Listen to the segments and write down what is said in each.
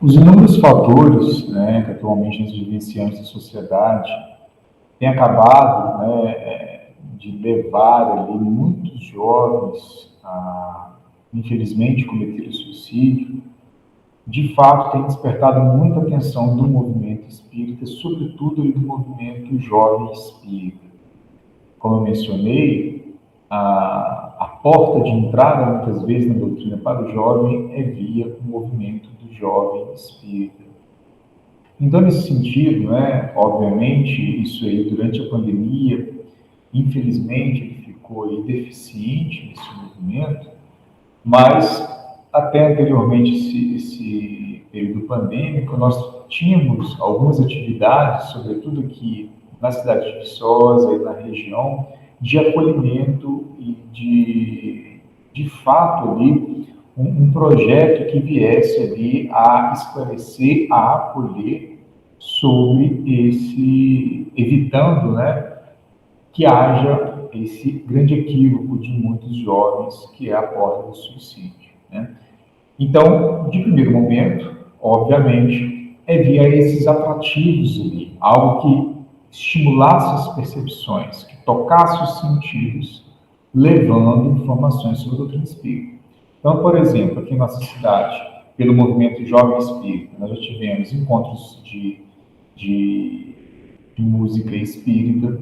Os inúmeros fatores, né, que atualmente nós vivenciamos na sociedade têm acabado, né, de levar ali muitos jovens a, infelizmente, cometer o suicídio. De fato, tem despertado muita atenção do movimento espírita, sobretudo do movimento jovem espírita. Como eu mencionei, a porta de entrada, muitas vezes, na doutrina para o jovem é via o movimento do jovem espírita. Então, nesse sentido, né, obviamente, isso aí, durante a pandemia, infelizmente, ele ficou aí deficiente nesse movimento, mas até anteriormente esse período pandêmico, nós tínhamos algumas atividades, sobretudo aqui na cidade de Viçosa e na região, de acolhimento e de fato ali um projeto que viesse ali a esclarecer, a acolher sobre evitando, né, que haja esse grande equívoco de muitos jovens, que é a porta do suicídio, né? Então, de primeiro momento, obviamente, é via esses atrativos ali, algo que estimulasse as percepções, que tocasse os sentidos, levando informações sobre a doutrina espírita. Então, por exemplo, aqui em nossa cidade, pelo movimento Jovem Espírita, nós já tivemos encontros de música espírita,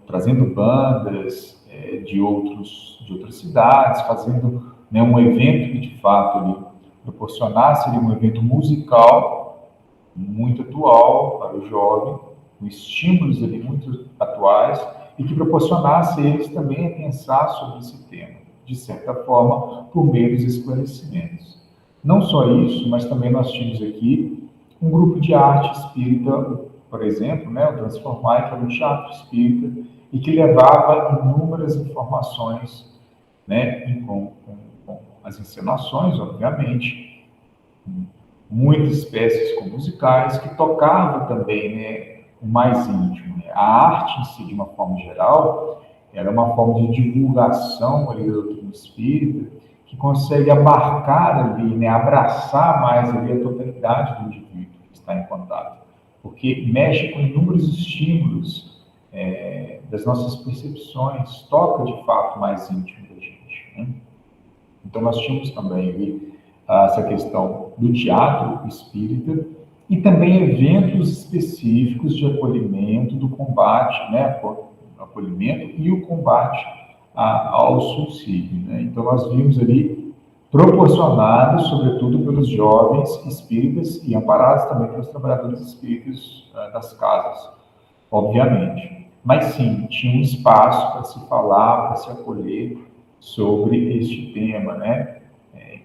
trazendo bandas de outras cidades, fazendo, né, um evento que de fato ele proporcionasse ali, um evento musical muito atual para o jovem, com estímulos ali muito atuais e que proporcionasse a eles também a pensar sobre esse tema, de certa forma, por meio dos esclarecimentos. Não só isso, mas também nós tínhamos aqui um grupo de arte espírita, por exemplo, né, o Transformar, que era um teatro espírita, e que levava inúmeras informações, né, com as encenações, obviamente, muitas espécies musicais, que tocava também, né, o mais íntimo. Né? A arte em si, de uma forma geral, era uma forma de divulgação ali da doutrina espírita, que consegue abarcar ali, né, abraçar mais ali a totalidade do indivíduo que está em contato, porque mexe com inúmeros estímulos das nossas percepções, toca de fato mais íntimo da gente. Né? Então nós tínhamos também ali essa questão do teatro espírita e também eventos específicos de acolhimento, do combate, né, acolhimento e o combate ao suicídio. Né? Então nós vimos ali proporcionados, sobretudo, pelos jovens espíritas e amparados também pelos trabalhadores espíritas das casas, obviamente. Mas sim, tinha um espaço para se falar, para se acolher sobre este tema, né?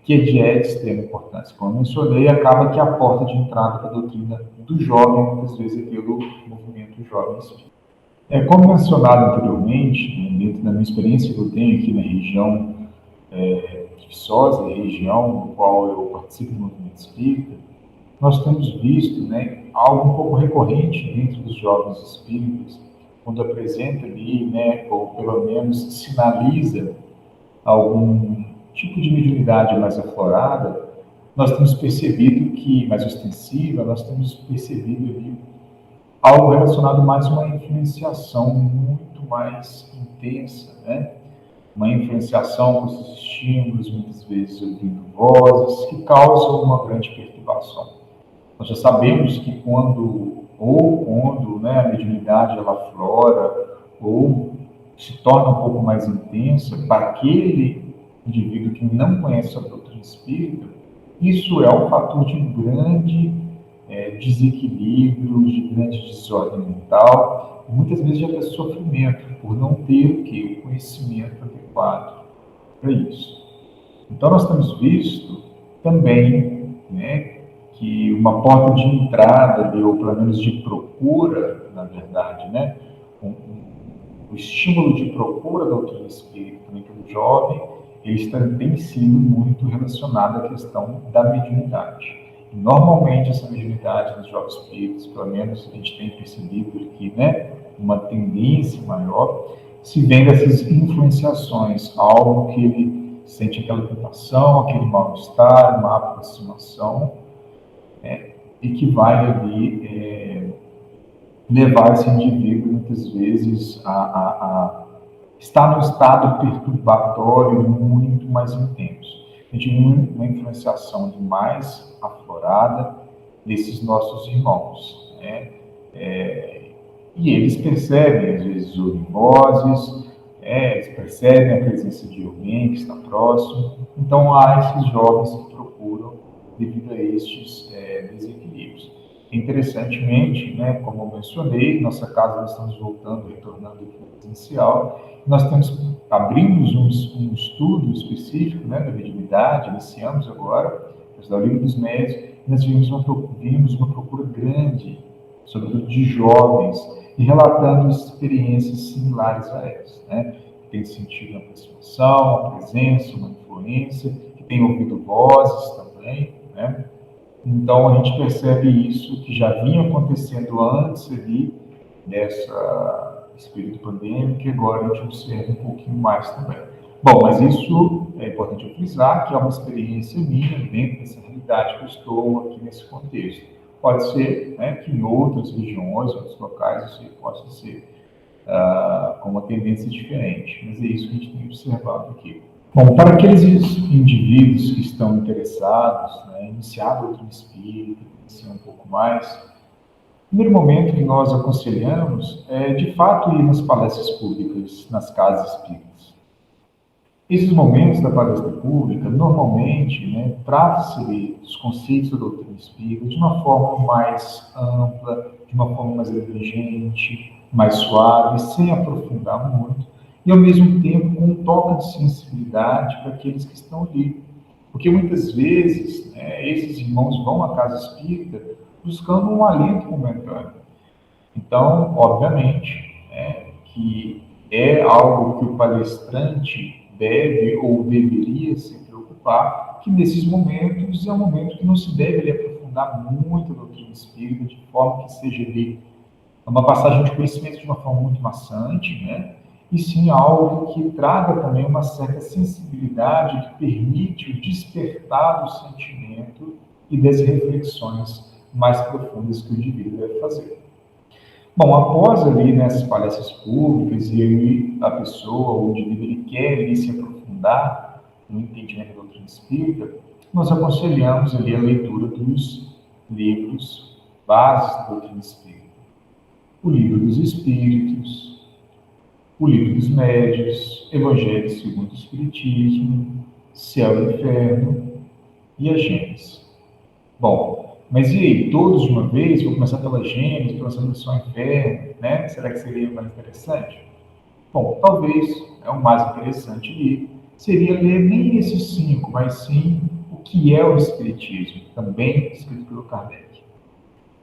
Que é de extrema importância. Como eu mencionei, acaba que a porta de entrada da doutrina do jovem, muitas vezes, é pelo movimento jovem espírita. Como mencionado anteriormente, né, dentro da minha experiência que eu tenho aqui na região de Viçosa, região no qual eu participo do movimento espírita, nós temos visto, né, algo um pouco recorrente dentro dos jovens espíritas, quando apresenta ali, né, ou pelo menos sinaliza algum tipo de mediunidade mais aflorada, nós temos percebido que, mais ostensiva, nós temos percebido ali algo relacionado mais a uma influenciação muito mais intensa, né? Uma influenciação com esses estímulos, muitas vezes ouvindo vozes, que causam uma grande perturbação. Nós já sabemos que quando, né, a mediunidade ela aflora ou se torna um pouco mais intensa para aquele indivíduo que não conhece a doutrina espírita, isso é um fator de grande desequilíbrio, de grande desordem mental, e muitas vezes de até sofrimento, por não ter o conhecimento adequado para isso. Então nós temos visto também, né, que uma porta de entrada, ou pelo menos de procura, na verdade, né, o estímulo de procura da doutrina espírita pelo jovem, ele tem sido muito relacionado à questão da mediunidade. E, normalmente, essa mediunidade dos jovens espíritos, pelo menos a gente tem percebido aqui, né, uma tendência maior, se vem dessas influenciações, algo que ele sente aquela tentação, aquele mal-estar, uma aproximação, e que vai ali levar esse indivíduo, muitas vezes, a estar num estado perturbatório muito mais intenso. A gente tem uma influenciação demais aflorada desses nossos irmãos, né? E eles percebem, às vezes, ouvem vozes, eles percebem a presença de alguém que está próximo. Então, há esses jovens que procuram devido a estes desequilíbrios. Interessantemente, né, como eu mencionei, nossa casa nós estamos voltando, retornando aqui ao presencial. Nós abrimos um estudo específico, né, da mediunidade, iniciamos agora, o livro dos médios, e nós vimos uma procura grande, sobretudo de jovens, e relatando experiências similares a essas, né? Que tem sentido uma aproximação, uma presença, uma influência, que tem ouvido vozes também, né? Então, a gente percebe isso que já vinha acontecendo antes ali desse período pandêmico, e agora a gente observa um pouquinho mais também. Bom, mas isso é importante frisar que é uma experiência minha dentro dessa realidade que eu estou aqui nesse contexto. Pode ser, né, que em outras regiões, outros locais, isso possa ser com uma tendência diferente, mas é isso que a gente tem observado aqui. Bom, para aqueles indivíduos que estão interessados, né, iniciar o doutrina espírita, conhecer um pouco mais, o primeiro momento que nós aconselhamos é, de fato, ir nas palestras públicas, nas casas espíritas. Esses momentos da palestra pública, normalmente, né, trata-se dos conceitos da doutrina espírita de uma forma mais ampla, de uma forma mais abrangente, mais suave, sem aprofundar muito, e ao mesmo tempo com um toque de sensibilidade para aqueles que estão ali. Porque muitas vezes, né, esses irmãos vão à casa espírita buscando um alento momentâneo. Então, obviamente, que é algo que o palestrante deve ou deveria se preocupar, que nesses momentos é um momento que não se deve aprofundar muito a doutrina espírita, de forma que seja ali uma passagem de conhecimento de uma forma muito maçante, né? E sim algo que traga também uma certa sensibilidade que permite o despertar do sentimento e das reflexões mais profundas que o indivíduo deve fazer. Bom, após ali nessas palestras públicas e aí a pessoa, o indivíduo, ele quer ali se aprofundar no entendimento da doutrina espírita, nós aconselhamos ali a leitura dos livros bases da doutrina espírita. O Livro dos Espíritos, o Livro dos Médios, Evangelho segundo o Espiritismo, Céu e Inferno e a Gênesis. Bom, mas e aí, todos de uma vez? Vou começar pela Gênesis, passando pelo Céu e Inferno, né? Será que seria mais interessante? Bom, talvez o mais interessante ali seria ler nem esses 5, mas sim o que é o Espiritismo, também escrito pelo Kardec.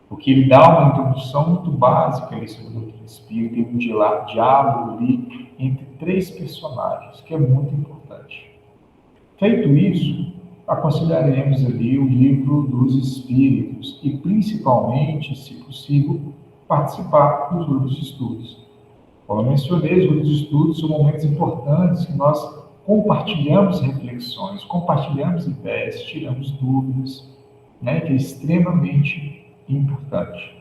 Porque ele dá uma introdução muito básica ali sobre a doutrina espírita, tem um diálogo ali entre 3 personagens, que é muito importante. Feito isso, aconselharemos ali o Livro dos Espíritos e, principalmente, se possível, participar dos grupos de estudos. Como eu mencionei, os grupos de estudos são momentos importantes que nós compartilhamos reflexões, compartilhamos ideias, tiramos dúvidas, né, que é extremamente importante.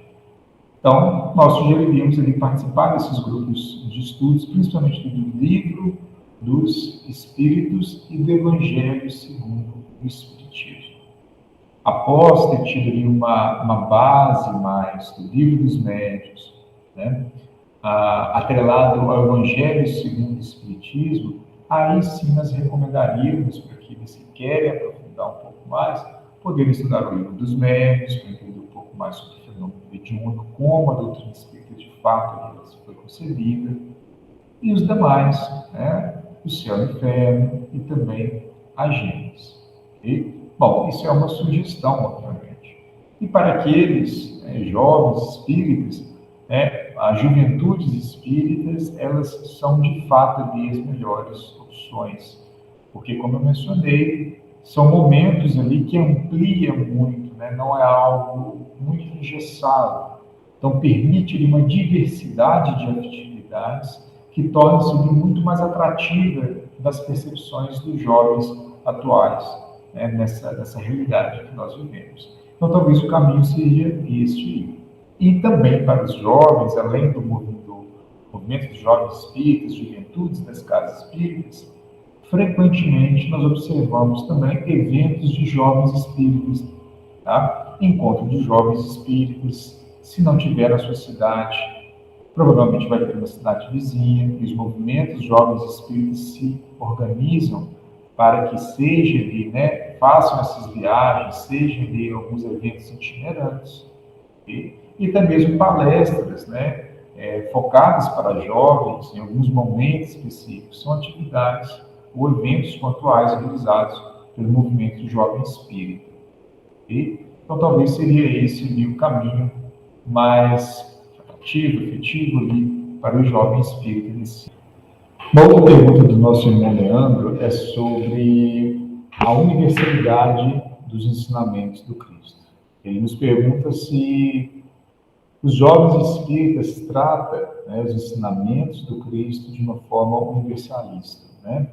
Então, nós sugeriríamos ali participar desses grupos de estudos, principalmente do Livro dos Espíritos e do Evangelho segundo o Espiritismo. Após ter tido ali uma base mais do Livro dos Médios, né, atrelado ao Evangelho segundo o Espiritismo, aí sim nós recomendaríamos para aqueles que querem aprofundar um pouco mais, poder estudar o Livro dos Médios, para entender um pouco mais sobre o fenômeno mediúnico, como a doutrina espírita de fato foi concebida, e os demais, né, o Céu e o Inferno e também a Gênesis. Okay? Bom, isso é uma sugestão, obviamente. E para aqueles jovens espíritas, as juventudes espíritas, elas são de fato ali as melhores opções, porque, como eu mencionei, são momentos ali que ampliam muito, né? Não é algo muito engessado. Então, permite ali uma diversidade de atividades que torna-se muito mais atrativa das percepções dos jovens atuais, né? nessa realidade que nós vivemos. Então, talvez o caminho seja este. E também para os jovens, além do movimento de jovens espíritas, juventudes das casas espíritas, frequentemente nós observamos também eventos de jovens espíritas, tá? Encontro de jovens espíritas, se não tiver na sua cidade, provavelmente vai ter uma cidade vizinha, e os movimentos jovens espíritas se organizam para que seja ali, né, façam essas viagens, sejam ali alguns eventos itinerantes, e até mesmo palestras, né, focadas para jovens em alguns momentos específicos, são atividades ou eventos pontuais realizados pelo movimento jovem espírita. Então, talvez seria esse ali o caminho mais atrativo, efetivo ali para o jovem espírita nesse. Uma outra pergunta do nosso irmão Leandro é sobre a universalidade dos ensinamentos do Cristo. Ele nos pergunta se os jovens espíritas tratam, né, os ensinamentos do Cristo de uma forma universalista, né?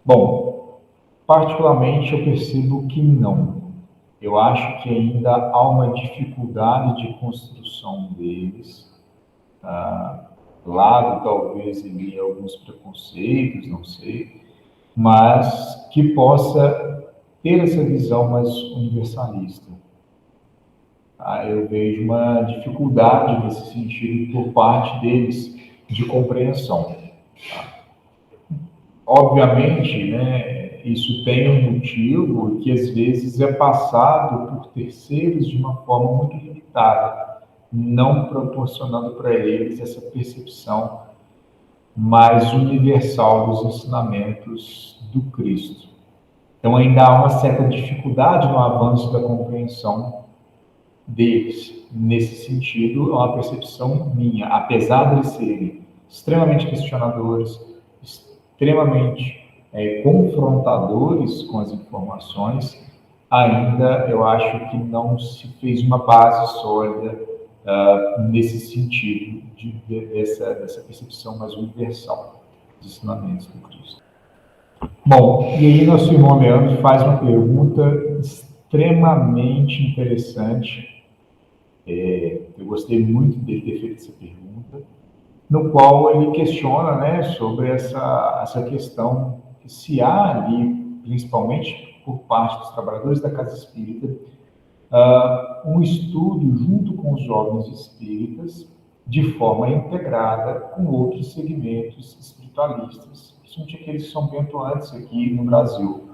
Bom, particularmente eu percebo que não. Eu acho que ainda há uma dificuldade de construção deles, lado talvez em alguns preconceitos, não sei, mas que possa ter essa visão mais universalista. Eu vejo uma dificuldade nesse sentido por parte deles de compreensão. Obviamente, né, isso tem um motivo que às vezes é passado por terceiros de uma forma muito limitada, não proporcionando para eles essa percepção mais universal dos ensinamentos do Cristo. Então ainda há uma certa dificuldade no avanço da compreensão deles. Nesse sentido, é uma percepção minha, apesar de eles serem extremamente questionadores, extremamente confrontadores com as informações, ainda eu acho que não se fez uma base sólida nesse sentido dessa percepção mais universal dos ensinamentos do Cristo. Bom, e aí nosso irmão Leandro faz uma pergunta extremamente interessante. Eu gostei muito dele ter feito essa pergunta, no qual ele questiona, né, sobre essa questão que se há ali, principalmente por parte dos trabalhadores da casa espírita, um estudo junto com os jovens espíritas, de forma integrada com outros segmentos espiritualistas, principalmente aqueles que são bem atuantes aqui no Brasil,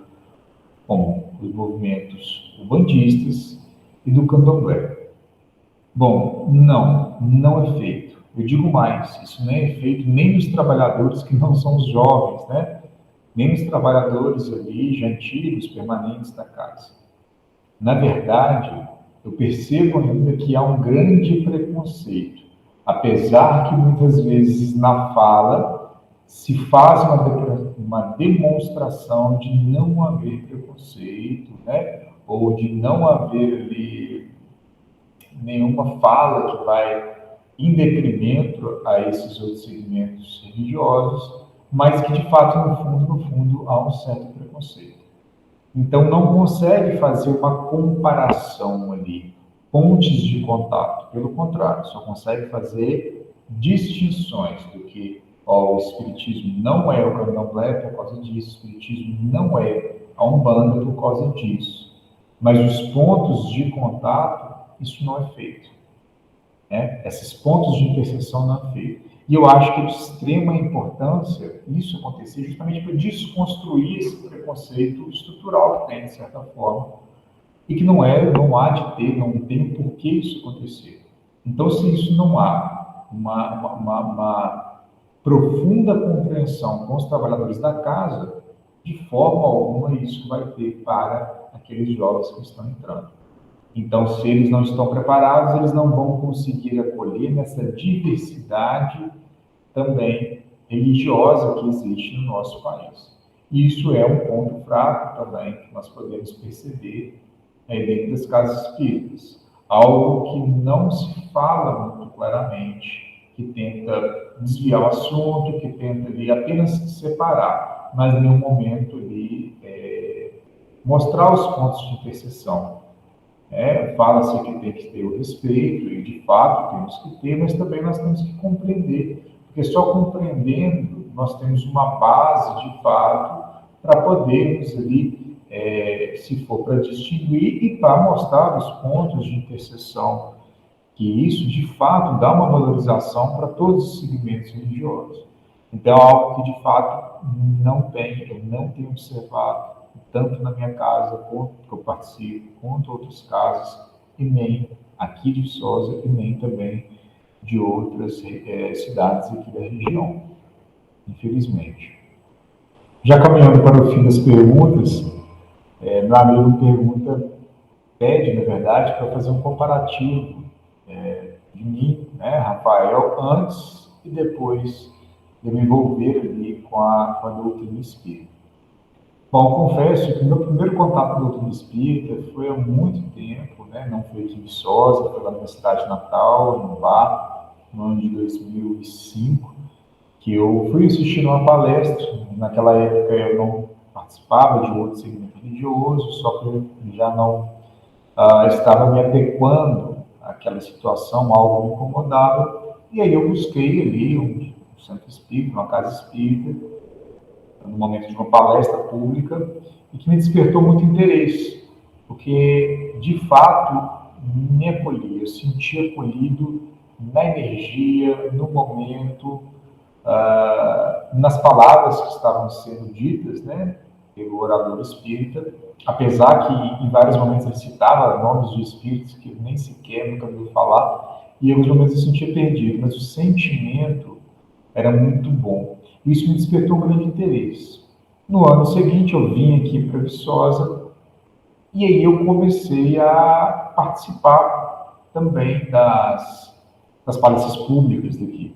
como os movimentos umbandistas e do candomblé. Bom, não é feito. Eu digo mais, isso não é feito nem nos trabalhadores que não são os jovens, né? Nem nos trabalhadores ali já antigos, permanentes da casa. Na verdade, eu percebo ainda que há um grande preconceito, apesar que muitas vezes na fala se faz uma demonstração de não haver preconceito, né? Ou de não haver ali nenhuma fala que vai em detrimento a esses outros segmentos religiosos, mas que de fato, no fundo, há um certo preconceito. Então, não consegue fazer uma comparação ali, pontes de contato. Pelo contrário, só consegue fazer distinções do que o Espiritismo não é o Candomblé por causa disso, o Espiritismo não é a Umbanda por causa disso. Mas os pontos de contato, isso não é feito. Né? Esses pontos de interseção não é feito. E eu acho que é de extrema importância isso acontecer justamente para desconstruir esse preconceito estrutural que tem, de certa forma, e que não há de ter, não tem por que isso acontecer. Então, se isso não há uma profunda compreensão com os trabalhadores da casa, de forma alguma isso vai ter para aqueles jovens que estão entrando. Então, se eles não estão preparados, eles não vão conseguir acolher nessa diversidade também religiosa que existe no nosso país. E isso é um ponto fraco também que nós podemos perceber dentro das casas espíritas. Algo que não se fala muito claramente, que tenta desviar o assunto, que tenta ali apenas separar, mas em nenhum momento ali mostrar os pontos de interseção. Fala-se que tem que ter o respeito, e de fato temos que ter, mas também nós temos que compreender, porque só compreendendo nós temos uma base de fato para podermos ali, se for para distinguir e para mostrar os pontos de interseção, que isso de fato dá uma valorização para todos os segmentos religiosos. Então, é algo que de fato eu não tenho observado, tanto na minha casa, quanto que eu participo, quanto outras casas, e nem aqui de Viçosa, e nem também de outras cidades aqui da região, infelizmente. Já caminhando para o fim das perguntas, meu amigo pergunta, pede, na verdade, para fazer um comparativo de mim, né, Rafael, antes e depois de me envolver ali com a doutrina espírita. Bom, confesso que o meu primeiro contato com a doutrina espírita foi há muito tempo, né? Não foi aqui em Viçosa, foi lá na minha cidade natal, no Bar, no ano de 2005, que eu fui assistir uma palestra. Naquela época eu não participava de outro segmento religioso, só que eu já não estava me adequando àquela situação, algo me incomodava, e aí eu busquei ali um centro espírita, uma casa espírita, no momento de uma palestra pública, e que me despertou muito interesse, porque, de fato, me acolhia, eu sentia acolhido na energia, no momento, nas palavras que estavam sendo ditas, né, pelo orador espírita, apesar que em vários momentos ele citava nomes de espíritos que eu nem sequer nunca ouviu falar, e em alguns momentos eu sentia perdido, mas o sentimento era muito bom. Isso me despertou um grande interesse. No ano seguinte, eu vim aqui para Viçosa e aí eu comecei a participar também das palestras públicas daqui.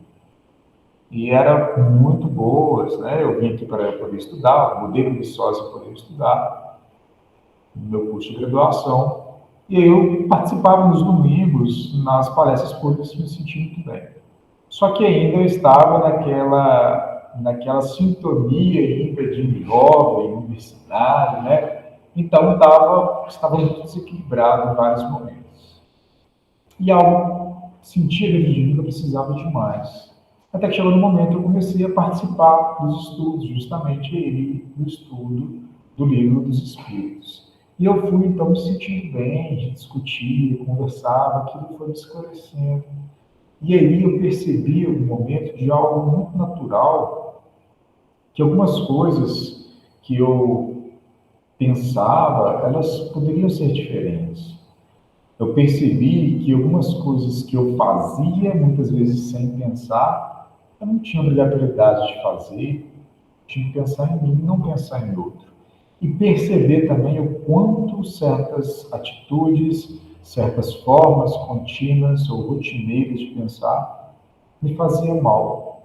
E eram muito boas, né? Eu vim aqui para poder estudar, mudei para Viçosa para poder estudar no meu curso de graduação. E aí eu participava nos domingos, nas palestras públicas, me sentindo muito bem. Só que ainda eu estava naquela sintonia ainda de jovem, universitário, né? Então estava muito desequilibrado em vários momentos. E algo sentia dentro de mim que eu precisava de mais. Até que chegou no momento que eu comecei a participar dos estudos, justamente ele, do estudo do Livro dos Espíritos. E eu fui, então, me sentindo bem, a gente discutia, conversava, aquilo foi me esclarecendo. E aí eu percebi um momento de algo muito natural, que algumas coisas que eu pensava, elas poderiam ser diferentes. Eu percebi que algumas coisas que eu fazia, muitas vezes sem pensar, eu não tinha obrigatoriedade de fazer, tinha que pensar em mim, não pensar em outro. E perceber também o quanto certas atitudes, certas formas contínuas ou rotineiras de pensar me faziam mal.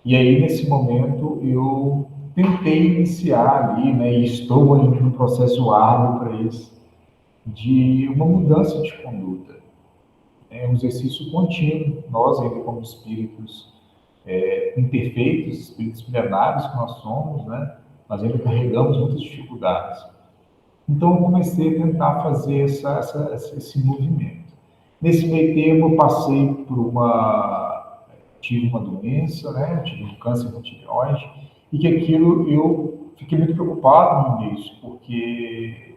E aí, nesse momento, eu tentei iniciar ali, né, e estou ainda no processo árduo para isso, de uma mudança de conduta. É um exercício contínuo. Nós, ainda como espíritos imperfeitos, espíritos milenares que nós somos, né, nós ainda carregamos muitas dificuldades. Então, eu comecei a tentar fazer esse movimento. Nesse meio tempo, eu passei tive uma doença, né? Tive um câncer na tireoide, e que aquilo eu fiquei muito preocupado no início, porque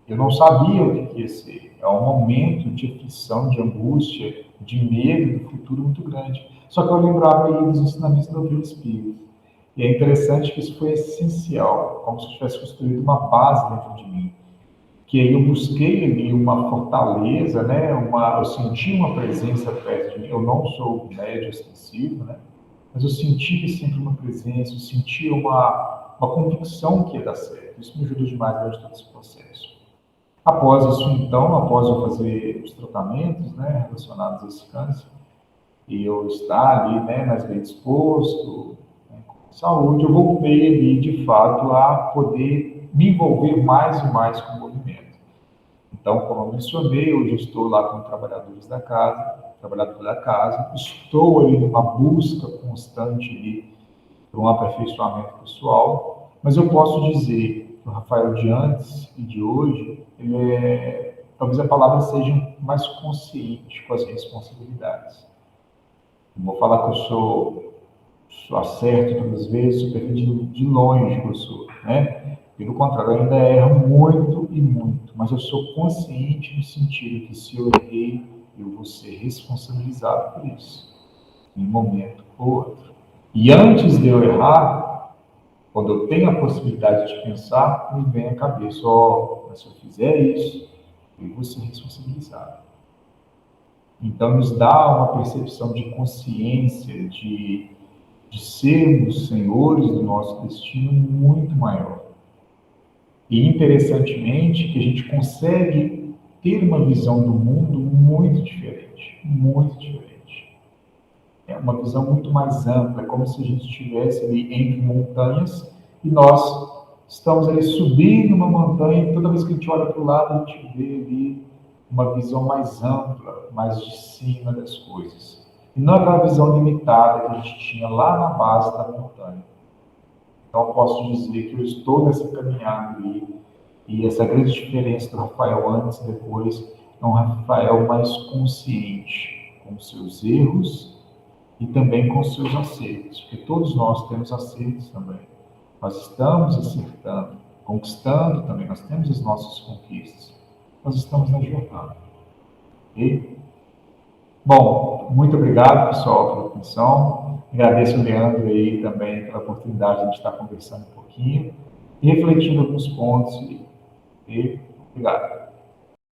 eu não sabia o que ia ser. É um momento de aflição, de angústia, de medo do futuro muito grande. Só que eu lembrava aí dos ensinamentos da doutrina espírita. E é interessante que isso foi essencial, como se eu tivesse construído uma base dentro de mim. Que aí eu busquei ali uma fortaleza, né? Eu senti uma presença perto de mim. Eu não sou médio extensivo, né? Mas eu sentia sempre uma presença, eu sentia uma convicção que ia dar certo. Isso me ajudou demais durante todo esse processo. Após isso, então, após eu fazer os tratamentos, né, relacionados a esse câncer, e eu estar ali, né, mais bem disposto, né, com saúde, eu voltei ali, de fato, a poder me envolver mais e mais com o movimento. Então, como eu mencionei, hoje eu estou lá com trabalhador da casa, estou ali numa busca constante ali por um aperfeiçoamento pessoal, mas eu posso dizer que o Rafael de antes e de hoje, ele é talvez a palavra seja mais consciente com as responsabilidades. Não vou falar que eu sou acerto todas as vezes, sou perfeito de longe que eu sou, né? Pelo contrário, eu ainda erro muito e muito, mas eu sou consciente no sentido que se eu errei, eu vou ser responsabilizado por isso, em um momento ou outro. E antes de eu errar, quando eu tenho a possibilidade de pensar, me vem à cabeça, mas se eu fizer isso, eu vou ser responsabilizado. Então, nos dá uma percepção de consciência, de sermos senhores do nosso destino muito maior. E, interessantemente, que a gente consegue ter uma visão do mundo muito diferente, muito diferente. É uma visão muito mais ampla, é como se a gente estivesse ali entre montanhas e nós estamos ali subindo uma montanha e toda vez que a gente olha para o lado, a gente vê ali uma visão mais ampla, mais de cima das coisas. E não aquela visão limitada que a gente tinha lá na base da montanha. Então, eu posso dizer que eu estou nessa caminhada aí, e essa grande diferença do Rafael antes e depois é um Rafael mais consciente com os seus erros e também com os seus acertos, porque todos nós temos acertos também. Nós estamos acertando, conquistando também, nós temos as nossas conquistas. Nós estamos na jornada. Ok? Bom, muito obrigado, pessoal, pela atenção. Agradeço o Leandro aí também pela oportunidade de a gente estar conversando um pouquinho e refletindo alguns pontos. E obrigado.